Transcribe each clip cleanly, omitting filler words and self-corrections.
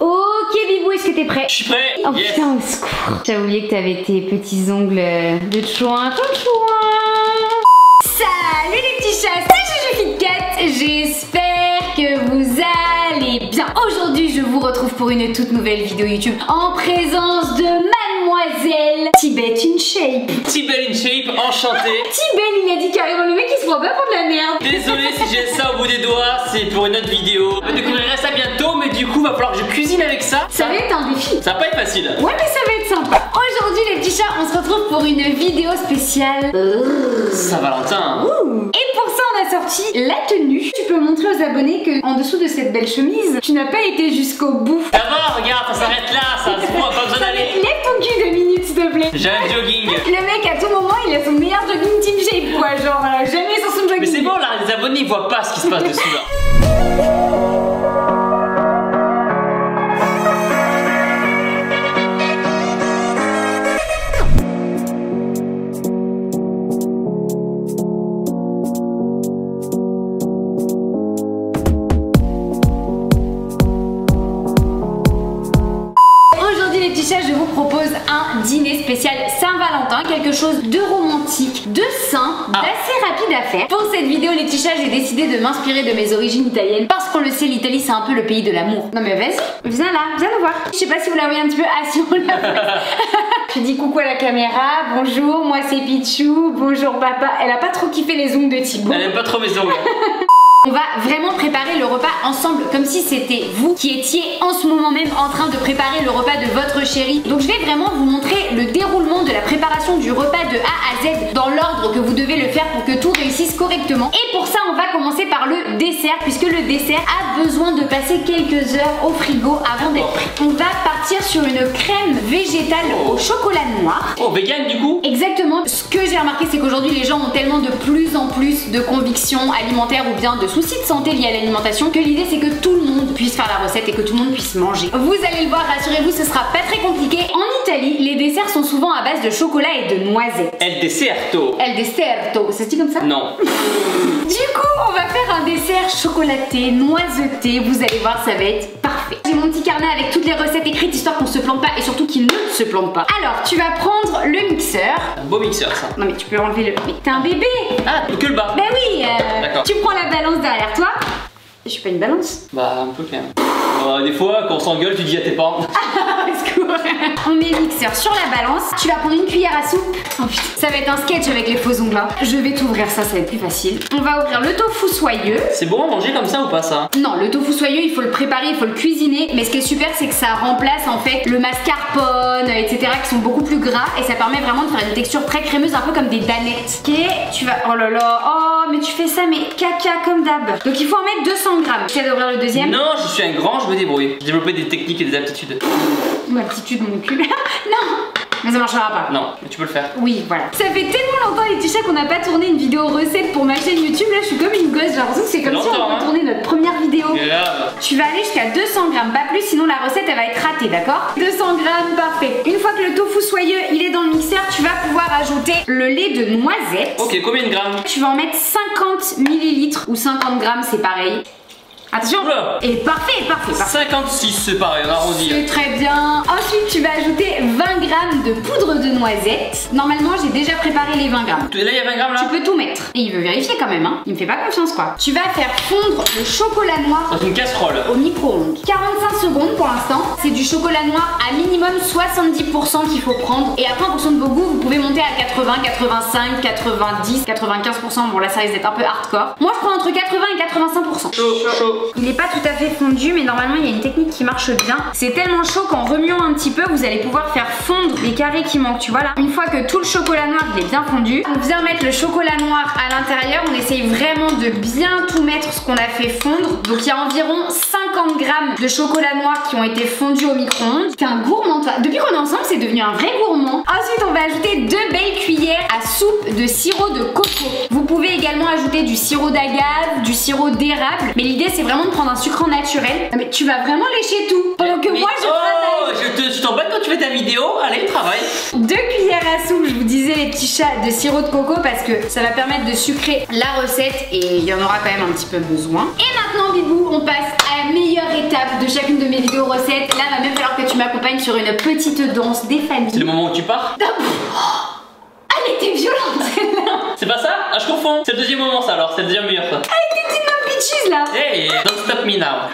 Ok Bibou, est-ce que t'es prêt? Je suis prêt. Oh putain, au secours. J'avais oublié que t'avais tes petits ongles de chouin. Salut les petits chats, c'est Juju KitKat. J'espère que vous allez bien. Aujourd'hui, je vous retrouve pour une toute nouvelle vidéo YouTube en présence de Mademoiselle Tibet InShape. Tibet InShape, enchanté. Tibet, il a dit carrément, le mec il se prend pas pour de la merde. Désolé si j'ai ça au bout des doigts, c'est pour une autre vidéo. Vous découvrirez ça bientôt, mais du coup, va falloir que je cuisine avec ça. Ça va être un défi. Ça va pas être facile. Ouais, mais ça va être sympa. Aujourd'hui, les petits chats, on se retrouve pour une vidéo spéciale Saint-Valentin. Et pour ça, on a sorti la tenue. Tu peux montrer aux abonnés que en dessous de cette belle chemise, tu n'as pas été jusqu'au bout. Ça va, regarde, ça s'arrête là, ça se voit, pas besoin d'aller. Lève ton cul 2 minutes, s'il te plaît. J'ai un jogging. Le mec, à tout moment, il a son meilleur jogging Team Shape, quoi. Genre, jamais sans son jogging. Mais c'est bon, là, les abonnés ils voient pas ce qui se passe dessous là. Je vous propose un dîner spécial Saint-Valentin, quelque chose de romantique, de sain, d'assez rapide à faire. Pour cette vidéo les petits chats, j'ai décidé de m'inspirer de mes origines italiennes parce qu'on le sait, l'Italie c'est un peu le pays de l'amour. Non mais vas-y, viens là, viens nous voir. Je sais pas si vous la voyez un petit peu, ah si on la voit. Je dis coucou à la caméra, bonjour, moi c'est Pichou, bonjour papa. Elle a pas trop kiffé les ongles de Thibaut. Elle aime pas trop mes ongles. On va vraiment préparer le repas ensemble comme si c'était vous qui étiez en ce moment même en train de préparer le repas de votre chérie. Donc je vais vraiment vous montrer le déroulement de la préparation du repas de A à Z dans l'ordre que vous devez le faire pour que tout réussisse correctement. Et pour ça on va commencer par le dessert puisque le dessert a besoin de passer quelques heures au frigo avant d'être prêt. On va partir sur une crème végétale au chocolat noir. Oh, vegan du coup? Exactement. Ce que j'ai remarqué c'est qu'aujourd'hui les gens ont tellement de plus en plus de convictions alimentaires ou bien de soucis de santé liés à l'alimentation que l'idée c'est que tout le monde puisse faire la recette et que tout le monde puisse manger. Vous allez le voir, rassurez-vous, ce sera pas très compliqué. En Italie, les desserts sont souvent à base de chocolat et de noisettes. El deserto. El deserto, ça se dit comme ça? Non. Du coup, on va faire un dessert chocolaté, noiseté. Vous allez voir, ça va être parfait. J'ai mon petit carnet avec toutes les recettes écrites histoire qu'on se plante pas et surtout qu'ils ne se plantent pas. Alors, tu vas prendre le mixeur. Un beau mixeur ça. Non mais tu peux enlever le... Mais t'es un bébé. Ah, que le bas. Ben oui. D'accord. Tu prends la balance derrière toi. Je suis pas une balance. Bah un peu quand même. Des fois quand on s'engueule tu dis à tes parents. On met le mixeur sur la balance. Tu vas prendre une cuillère à soupe. Oh putain, ça va être un sketch avec les faux ongles. Je vais t'ouvrir ça, ça va être plus facile. On va ouvrir le tofu soyeux. C'est bon à manger comme ça ou pas ça? Non, le tofu soyeux il faut le préparer, il faut le cuisiner. Mais ce qui est super c'est que ça remplace en fait le mascarpone, etc. qui sont beaucoup plus gras. Et ça permet vraiment de faire une texture très crémeuse, un peu comme des danettes. Ok, tu vas... Oh là là, oh mais tu fais ça mais caca comme d'hab. Donc il faut en mettre 200 grammes. Tu vas d'ouvrir le deuxième? Non, je suis un grand, je me débrouille. J'ai développé des techniques et des aptitudes. Ou aptitude mon cul. Non, mais ça marchera pas. Non, mais tu peux le faire. Oui, voilà. Ça fait tellement longtemps les petits chats qu'on n'a pas tourné une vidéo recette pour ma chaîne YouTube. Là, je suis comme une gosse. J'ai l'impression que c'est comme si on tournait notre première vidéo. Grave. Tu vas aller jusqu'à 200 grammes, pas plus, sinon la recette elle va être ratée, d'accord? 200 grammes, parfait. Une fois que le tofu soyeux il est dans le mixeur, tu vas pouvoir ajouter le lait de noisette. Ok, combien de grammes? Tu vas en mettre 50 millilitres ou 50 grammes, c'est pareil. Attention. Oula. Et parfait, parfait, parfait. 56 c'est pareil, on arrondit. C'est très bien. Ensuite, tu vas ajouter 20 grammes de poudre de noisette. Normalement, j'ai déjà préparé les 20 grammes. Là, il y a 20 grammes là? Tu peux tout mettre. Et il veut vérifier quand même, hein. Il me fait pas confiance, quoi. Tu vas faire fondre le chocolat noir dans une casserole au micro-ondes. 45 secondes pour l'instant. C'est du chocolat noir à minimum 70% qu'il faut prendre. Et après, en fonction de vos goûts, vous pouvez monter à 80, 85, 90, 95%. Bon, là, ça risque d'être un peu hardcore. Moi, je prends entre 80 et 85%. Chaud. Il n'est pas tout à fait fondu, mais normalement il y a une technique qui marche bien. C'est tellement chaud qu'en remuant un petit peu, vous allez pouvoir faire fondre les carrés qui manquent. Tu vois là, une fois que tout le chocolat noir il est bien fondu, on vient mettre le chocolat noir à l'intérieur. On essaye vraiment de bien tout mettre ce qu'on a fait fondre. Donc il y a environ 50 grammes de chocolat noir qui ont été fondus au micro-ondes. T'es un gourmand toi. Depuis qu'on est ensemble, c'est devenu un vrai gourmand. Ensuite, on va ajouter 2 belles cuillères à soupe de sirop de coco. Vous pouvez également ajouter du sirop d'agave, du sirop d'érable. Mais l'idée c'est vraiment de prendre un sucre naturel. Mais tu vas vraiment lécher tout pendant que moi je travaille. Je t'embête quand tu fais ta vidéo. Allez, travaille. 2 cuillères à soupe, je vous disais les petits chats de sirop de coco parce que ça va permettre de sucrer la recette et il y en aura quand même un petit peu besoin. Et maintenant Bibou, on passe à la meilleure étape de chacune de mes vidéos recettes. Là, il va même falloir que tu m'accompagnes sur une petite danse des familles. C'est le moment où tu pars? Elle était violente celle-là. C'est pas ça? Ah, je confonds. C'est le deuxième moment ça alors, c'est le deuxième meilleur ça. Avec des petites mains bitches là. Hey, don't stop me now.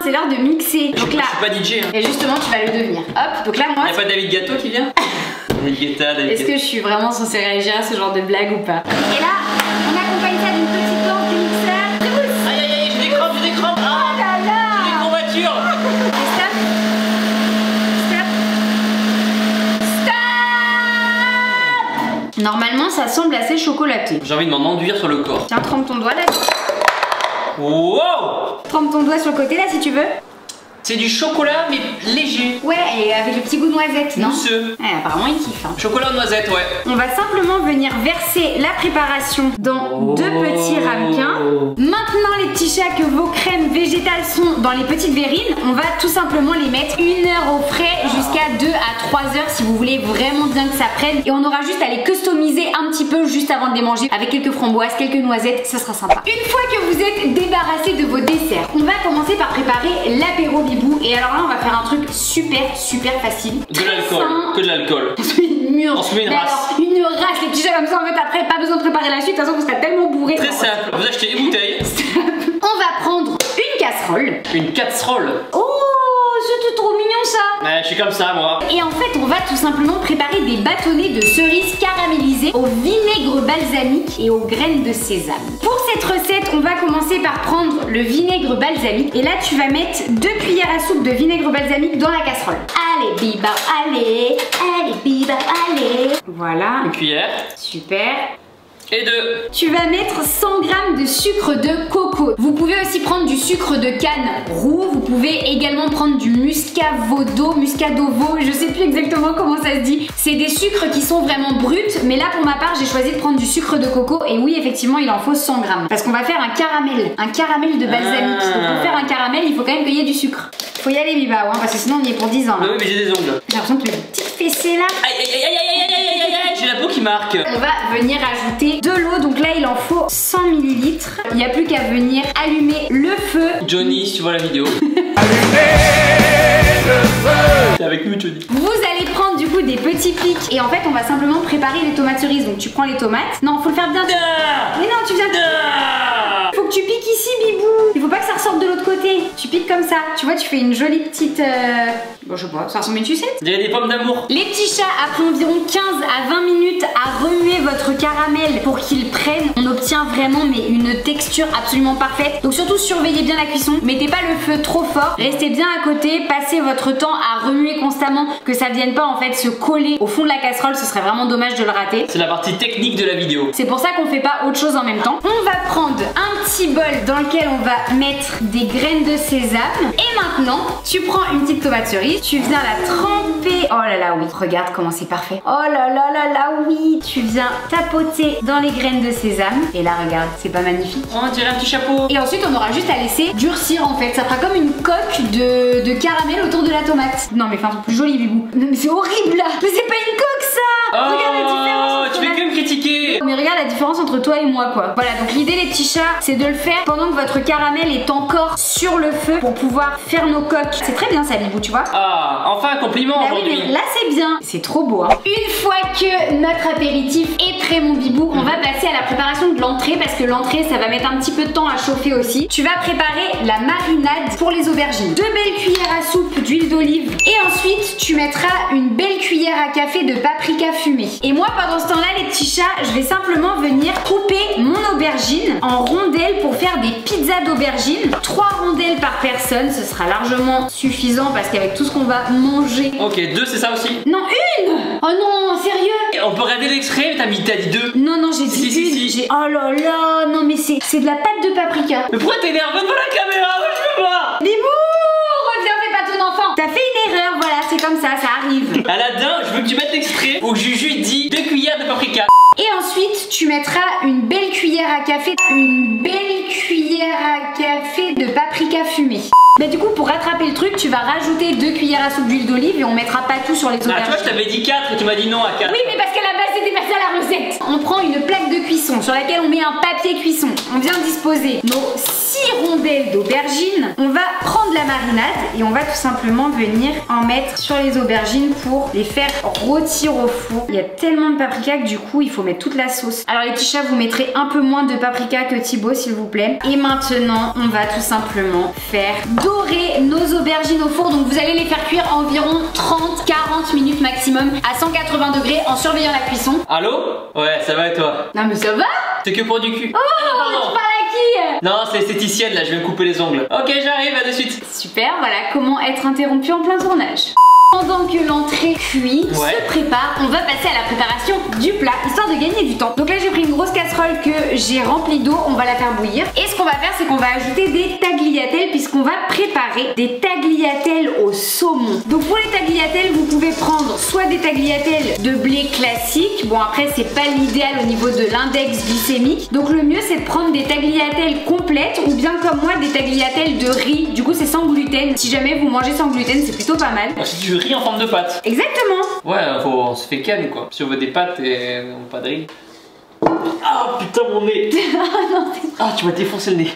C'est l'heure de mixer. Donc là, je suis pas DJ hein. Et justement tu vas le devenir. Hop, donc là moi... Y'a pas David Gâteau qui vient? David Guetta, David Est-ce que je suis vraiment censée réagir à ce genre de blague ou pas? Et là, on accompagne ça d'une petite danse du mixeur. Aïe aïe aïe, j'ai des crampes, j'ai des crampes. Ah là là. J'ai des courbatures. Stop. Stop. Normalement ça semble assez chocolaté. J'ai envie de m'en enduire sur le corps. Tiens, trempe ton doigt là. Wow. Trempe ton doigt sur le côté là si tu veux. C'est du chocolat mais léger. Ouais, et avec le petit goût noisette, non? Mousseux. Ouais, apparemment il kiffe. Hein. Chocolat noisette, ouais. On va simplement venir verser la préparation dans deux petits ramequins. Maintenant les petits chats, que vos crèmes végétales sont dans les petites verrines, on va tout simplement les mettre 1 heure au frais jusqu'à 2 à 3 heures si vous voulez vraiment bien que ça prenne. Et on aura juste à les customiser un petit peu juste avant de les manger avec quelques framboises, quelques noisettes, ça sera sympa. Une fois que vous êtes débarrassé de vos desserts, on va commencer par préparer l'apéro Bibou. Et alors là on va faire un truc super facile. De l'alcool, que de l'alcool. On se met une mûre. On se met une mais race. alors, une race, les petits chats comme ça en fait après pas besoin de préparer la suite, de toute façon vous serez tellement bourrés. Très simple, vous achetez une bouteille. On va prendre une casserole. Une casserole. Oh, c'était trop mignon ça. Ouais, je suis comme ça moi. Et en fait on va tout simplement préparer des bâtonnets de cerises caramélisées au vinaigre balsamique et aux graines de sésame. Pour cette recette on va commencer par prendre le vinaigre balsamique et là tu vas mettre 2 cuillères à soupe de vinaigre balsamique dans la casserole. Allez Biba, allez, allez Biba, allez. Voilà. Une cuillère. Super. Et 2. Tu vas mettre 100 g de sucre de coco. Vous pouvez aussi prendre du sucre de canne roux. Vous pouvez également prendre du muscavodo, je sais plus exactement comment ça se dit. C'est des sucres qui sont vraiment bruts, mais là pour ma part j'ai choisi de prendre du sucre de coco. Et oui effectivement il en faut 100 g. Parce qu'on va faire un caramel de balsamique. Donc pour faire un caramel il faut quand même qu'il y ait du sucre. Faut y aller Biba, hein, parce que sinon on y est pour 10 ans. Bah oui mais j'ai des ongles. J'ai l'impression que tu as des petites fessées là. Aïe aïe aïe aïe aïe aïe aïe aïe aïe, j'ai la peau qui marque. On va venir ajouter de l'eau, donc là il en faut 100 ml. Il n'y a plus qu'à venir allumer le feu. Johnny, si tu vois la vidéo. C'est avec nous Johnny. Vous allez prendre du coup des petits pics et en fait on va simplement préparer les tomates cerises. Donc tu prends les tomates. Non, faut le faire bien. Mais non, tu viens. Faut que tu piques ici Bibou. Il faut pas que ça ressorte de l'autre côté. Tu piques comme ça. Tu vois, tu fais une jolie petite... Bon, je sais pas, ça ressemble à une sucette. Il y a des pommes d'amour. Les petits chats, après environ 15 à 20 minutes à remuer votre caramel pour qu'il prenne, on obtient vraiment mais une texture absolument parfaite. Donc surtout surveillez bien la cuisson. Mettez pas le feu trop fort. Restez bien à côté. Passez votre temps à remuer constamment, que ça vienne pas en fait se coller au fond de la casserole. Ce serait vraiment dommage de le rater. C'est la partie technique de la vidéo. C'est pour ça qu'on fait pas autre chose en même temps. On va prendre un petit bol dans lequel on va mettre des graines de sésame. Et maintenant, tu prends une petite tomate cerise, tu viens la tremper. Oh là là, oui, regarde comment c'est parfait. Oh là là là là, oui. Tu viens tapoter dans les graines de sésame. Et là, regarde, c'est pas magnifique? On dirait un petit chapeau. Et ensuite, on aura juste à laisser durcir en fait. Ça fera comme une coque de caramel autour de la tomate. Non, mais fais un truc plus joli, Bibou. Non, mais c'est horrible là. Mais c'est pas une coque ça. Oh, regarde la différence. Tu fais que me critiquer. Mais regarde la différence entre toi et moi quoi. Voilà, donc l'idée les petits chats, c'est de le faire pendant que votre caramel est encore sur le feu pour pouvoir faire nos coques. C'est très bien ça Bibou, tu vois. Ah, enfin un compliment Bah aujourd'hui. oui, mais là c'est bien. C'est trop beau hein. Une fois que notre apéritif est prêt mon Bibou, on va passer à la préparation de l'entrée parce que l'entrée ça va mettre un petit peu de temps à chauffer aussi. Tu vas préparer la marinade pour les aubergines. 2 belles cuillères à soupe d'huile d'olive et ensuite tu mettras une belle cuillère à café de paprika fumé. Et moi pendant ce temps-là les petits chats, je vais simplement venir couper mon aubergine en rondelles pour faire des pizzas d'aubergine. 3 rondelles par personne, ce sera largement suffisant parce qu'avec tout ce qu'on va manger. Ok, 2 c'est ça aussi. Non, une. Oh non, sérieux? Et on peut regarder l'extrait, mais t'as dit 2. Non, non, j'ai dit une. Oh là là, non mais c'est de la pâte de paprika. Mais pourquoi t'es nerveux devant la caméra? Moi je veux pas. Bibou, reviens, fais pas ton enfant. T'as fait une erreur, voilà, c'est comme ça arrive. Aladin, je veux que tu mettes l'extrait où Juju dit 2 cuillères de paprika. Et ensuite, tu mettras une belle cuillère à café, de de paprika fumé. Bah du coup pour rattraper le truc, tu vas rajouter 2 cuillères à soupe d'huile d'olive et on mettra pas tout sur les aubergines. Ah tu vois, je t'avais dit 4 et tu m'as dit non à 4. Oui mais parce qu'à la base c'était pas ça la recette. On prend une plaque de cuisson sur laquelle on met un papier cuisson. On vient disposer nos 6 rondelles d'aubergines. On va prendre la marinade et on va tout simplement venir en mettre sur les aubergines pour les faire rôtir au four. Il y a tellement de paprika que du coup il faut mettre toute la sauce. Alors les petits chats, vous mettrez un peu moins de paprika que Thibaut s'il vous plaît. Et maintenant on va tout simplement faire dorer nos aubergines au four. Donc vous allez les faire cuire environ 30-40 minutes maximum à 180 degrés en surveillant la cuisson. Allô? Ouais, ça va et toi? Non mais ça va? C'est que pour du cul. Oh, tu parles à qui? Non, c'est esthéticienne là, je vais me couper les ongles. Ok, j'arrive, à de suite. Super, voilà comment être interrompu en plein tournage. Pendant que l'entrée cuit, se prépare, on va passer à la préparation du plat, histoire de gagner du temps. Donc là j'ai pris une grosse casserole que j'ai remplie d'eau, on va la faire bouillir. Et ce qu'on va faire, c'est qu'on va ajouter des tagliatelles puisqu'on va préparer des tagliatelles au saumon. Donc pour les tagliatelles, vous pouvez prendre soit des tagliatelles de blé classique. Bon après c'est pas l'idéal au niveau de l'index glycémique. Donc le mieux c'est de prendre des tagliatelles complètes ou bien comme moi des tagliatelles de riz. Du coup c'est sans gluten. Si jamais vous mangez sans gluten, c'est plutôt pas mal. C'est du riz en forme de pâte. Exactement. Ouais, on se fait ken quoi. Si on veut des pâtes et pas de riz. Ah putain mon nez. Ah tu m'as défoncé le nez.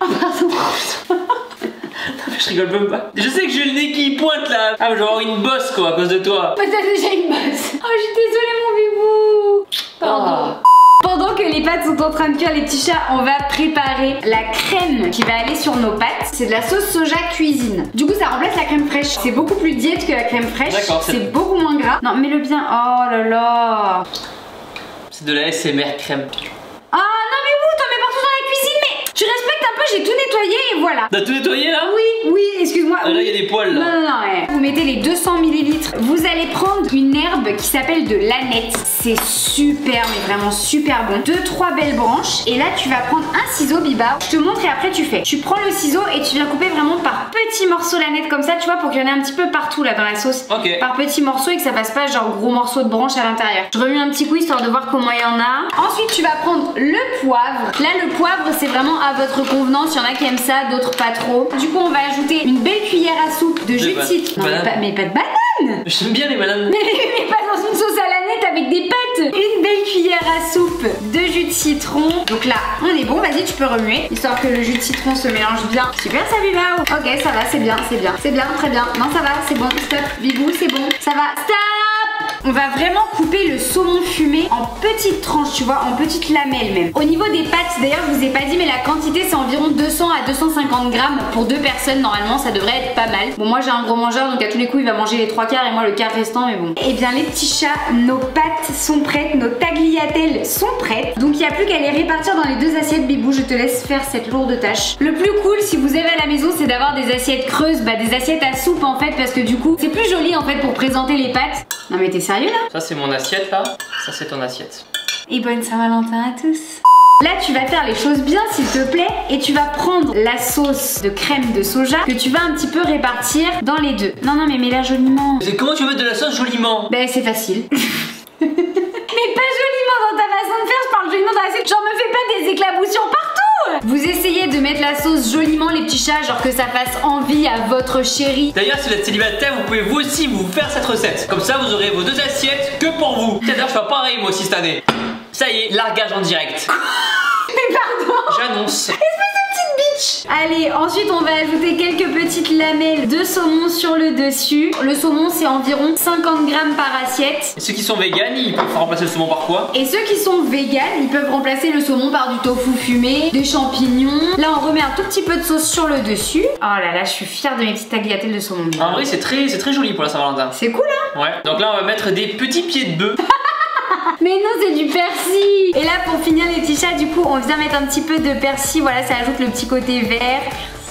Je rigole même pas. Je sais que j'ai le nez qui pointe là. Ah mais je vais avoir une bosse quoi à cause de toi. Mais t'as déjà une bosse. Oh je suis désolée mon bibou. Pardon. Pendant que les pâtes sont en train de cuire les petits chats, on va préparer la crème qui va aller sur nos pâtes. C'est de la sauce soja cuisine. Du coup ça remplace la crème fraîche. C'est beaucoup plus diète que la crème fraîche. C'est beaucoup moins gras. Non mets-le bien. Oh là là. C'est de la SMR crème. Ah non mais où t'en mets partout dans la cuisine, mais tu respectes un peu, j'ai tout nettoyé et voilà. T'as tout nettoyé là? Oui, excuse-moi. Ah, là il y a des poils là. Non, ouais. Vous mettez les 200 ml. Vous allez prendre une herbe qui s'appelle de l'aneth. C'est super, mais vraiment super bon. 2-3 belles branches. Et là tu vas prendre un ciseau Biba. Je te montre et après tu fais. Tu prends le ciseau et tu viens couper vraiment par petits morceaux l'aneth comme ça, tu vois, pour qu'il y en ait un petit peu partout là dans la sauce. Ok. Par petits morceaux et que ça fasse pas genre gros morceaux de branches à l'intérieur. Je remue un petit coup histoire de voir comment il y en a. Ensuite tu vas prendre le poivre. Là le poivre c'est vraiment à votre convenance. Il y en a qui aiment ça, d'autres pas trop. Du coup on va ajouter une belle cuillère à soupe de jus de citron. Non mais pas de banane. J'aime bien les bananes. Mais pas dans une sauce à l'aneth avec des pâtes. Une belle cuillère à soupe de jus de citron. Donc là on est bon, vas-y tu peux remuer histoire que le jus de citron se mélange bien. Super ça Bibao. Ok ça va, c'est bien, très bien. Non ça va, c'est bon, stop. Bibou c'est bon, ça va, stop. On va vraiment couper le saumon fumé en petites tranches, tu vois, en petites lamelles même. Au niveau des pâtes, d'ailleurs je vous ai pas dit mais la quantité c'est environ 200 à 250 grammes pour 2 personnes. Normalement ça devrait être pas mal. Bon moi j'ai un gros mangeur donc à tous les coups il va manger les 3 quarts et moi le quart restant, mais bon. Et bien les petits chats, nos pâtes sont prêtes, nos tagliatelles sont prêtes. Donc il n'y a plus qu'à les répartir dans les 2 assiettes. Bibou, je te laisse faire cette lourde tâche. Le plus cool si vous avez à la maison c'est d'avoir des assiettes creuses, des assiettes à soupe en fait, parce que du coup c'est plus joli en fait pour présenter les pâtes. Non mais t'es sérieux là? Ça c'est mon assiette là, ça c'est ton assiette. Et bonne Saint-Valentin à tous. Là tu vas faire les choses bien s'il te plaît et tu vas prendre la sauce de crème de soja que tu vas un petit peu répartir dans les deux. Non mais mets-la joliment. Comment tu veux mettre de la sauce joliment? Ben c'est facile. Mais pas joliment dans ta façon de faire, je parle joliment dans l'assiette. Genre me fais pas des éclaboussures partout. Vous essayez de mettre la sauce joliment les petits chats, genre que ça fasse envie à votre chéri. D'ailleurs si vous êtes célibataire, vous pouvez vous aussi vous faire cette recette. Comme ça vous aurez vos 2 assiettes que pour vous. C'est-à-dire je fais pareil moi aussi cette année. Ça y est, largage en direct. Mais pardon. J'annonce. Espèce de petite bitch. Allez, ensuite on va ajouter quelques petites lamelles de saumon sur le dessus. Le saumon c'est environ 50 grammes par assiette. Et ceux qui sont véganes, ils peuvent remplacer le saumon par quoi? Et ceux qui sont véganes, ils peuvent remplacer le saumon par du tofu fumé, des champignons. Là on remet un tout petit peu de sauce sur le dessus. Oh là là, je suis fière de mes petites tagliatelles de saumon. En vrai c'est très joli pour la Saint-Valentin. C'est cool hein? Ouais. Donc là on va mettre des petits pieds de bœuf. Mais non, c'est du persil. Et là pour finir les petits chats, du coup on vient mettre un petit peu de persil. Voilà, ça ajoute le petit côté vert,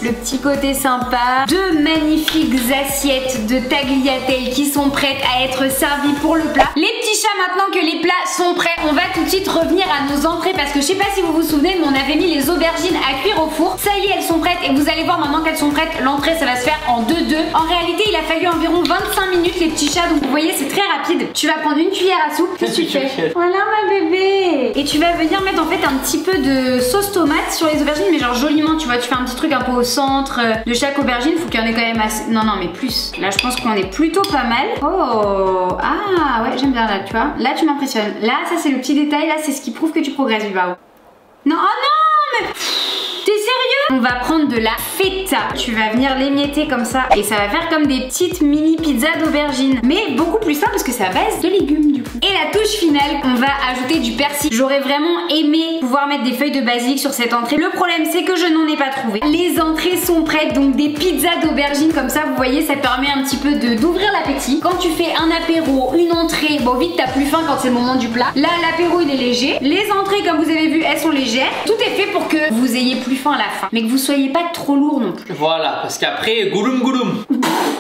le petit côté sympa. 2 magnifiques assiettes de tagliatelles qui sont prêtes à être servies pour le plat. Les petits chats, maintenant que les plats sont prêts, on va tout de suite revenir à nos entrées parce que je sais pas si vous vous souvenez mais on avait mis les aubergines à cuire au four. Ça y est, elles sont prêtes et vous allez voir maintenant qu'elles sont prêtes, l'entrée ça va se faire en 2-2. En réalité il a fallu environ 25 minutes les petits chats, donc vous voyez c'est très rapide. Tu vas prendre une cuillère à soupe, qu'est-ce que tu fais? Voilà ma Et tu vas venir mettre en fait un petit peu de sauce tomate sur les aubergines, mais genre joliment, tu vois, tu fais un petit truc un peu au centre de chaque aubergine. Faut qu'il y en ait quand même assez. Non, non, mais plus. Là, je pense qu'on est plutôt pas mal. Oh, ah ouais, j'aime bien là, tu vois. Là, tu m'impressionnes. Là, ça, c'est le petit détail. Là, c'est ce qui prouve que tu progresses, Bilbao. Non, oh non, mais... T'es sérieux? On va prendre de la feta. Tu vas venir l'émietter comme ça. Et ça va faire comme des petites mini pizzas d'aubergine. Mais beaucoup plus simple parce que c'est à base de légumes du coup. Et la touche finale, on va ajouter du persil. J'aurais vraiment aimé pouvoir mettre des feuilles de basilic sur cette entrée. Le problème, c'est que je n'en ai pas trouvé. Les entrées sont prêtes. Donc des pizzas d'aubergine comme ça, vous voyez, ça permet un petit peu d'ouvrir l'appétit. Quand tu fais un apéro, une entrée, bon vite, t'as plus faim quand c'est le moment du plat. Là, l'apéro, il est léger. Les entrées, comme vous avez vu, elles sont légères. Tout est fait pour que vous ayez plus faim à la fin, mais que vous soyez pas trop lourd non plus. Voilà, parce qu'après, gouloum gouloum.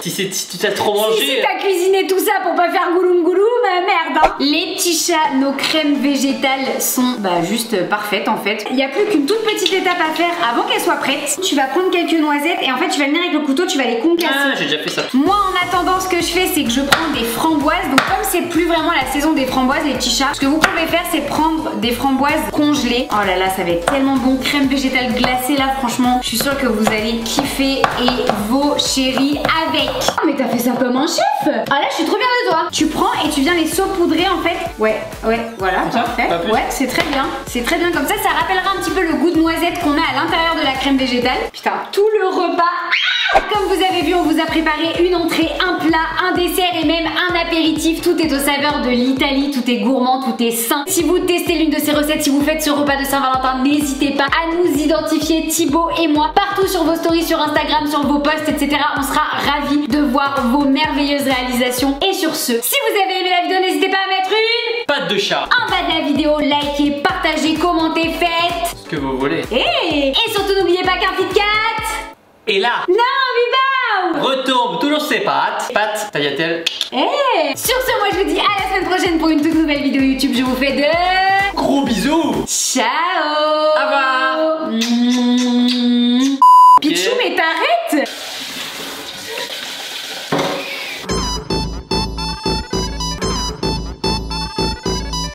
si tu t'as trop mangé. Si t'as cuisiné tout ça pour pas faire gouloum gouloum, merde hein. Les petits chats, nos crèmes végétales sont juste parfaites en fait. Il n'y a plus qu'une toute petite étape à faire avant qu'elles soient prêtes. Tu vas prendre quelques noisettes et en fait tu vas venir avec le couteau, tu vas les concasser. Ah, j'ai déjà fait ça. Moi en attendant, ce que je fais, c'est que je prends des framboises. Donc comme c'est plus vraiment la saison des framboises, les petits chats, ce que vous pouvez faire, c'est prendre des framboises congelées. Oh là là, ça va être tellement bon. Crème végétale glacée là, franchement, je suis sûre que vous allez kiffer et vos chéris avec. Oh, mais t'as fait ça comme un chef. Ah là, je suis trop fière de toi. Tu prends et tu viens les saupoudrer en fait. Ouais, voilà, parfait. Ouais, c'est très bien. C'est très bien comme ça. Ça rappellera un petit peu le goût de noisette qu'on a à l'intérieur de la crème végétale. Putain, tout le repas. Comme vous avez vu, on vous a préparé une entrée, un plat, un dessert et même un apéritif. Tout est aux saveurs de l'Italie, tout est gourmand, tout est sain. Si vous testez l'une de ces recettes, si vous faites ce repas de Saint-Valentin, n'hésitez pas à nous identifier, Thibaut et moi, partout sur vos stories, sur Instagram, sur vos posts, etc. On sera ravis de voir vos merveilleuses réalisations. Et sur ce, si vous avez aimé la vidéo, n'hésitez pas à mettre une patte de chat en bas de la vidéo, likez, partagez, commentez, faites ce que vous voulez. Et surtout n'oubliez pas qu'un Kit Kat et là, non, Bilbao retombe toujours ses pattes. Pattes, tagliatelle. Sur ce, moi je vous dis à la semaine prochaine pour une toute nouvelle vidéo YouTube. Je vous fais de gros bisous. Ciao. Au revoir. Pichou, mais t'arrêtes.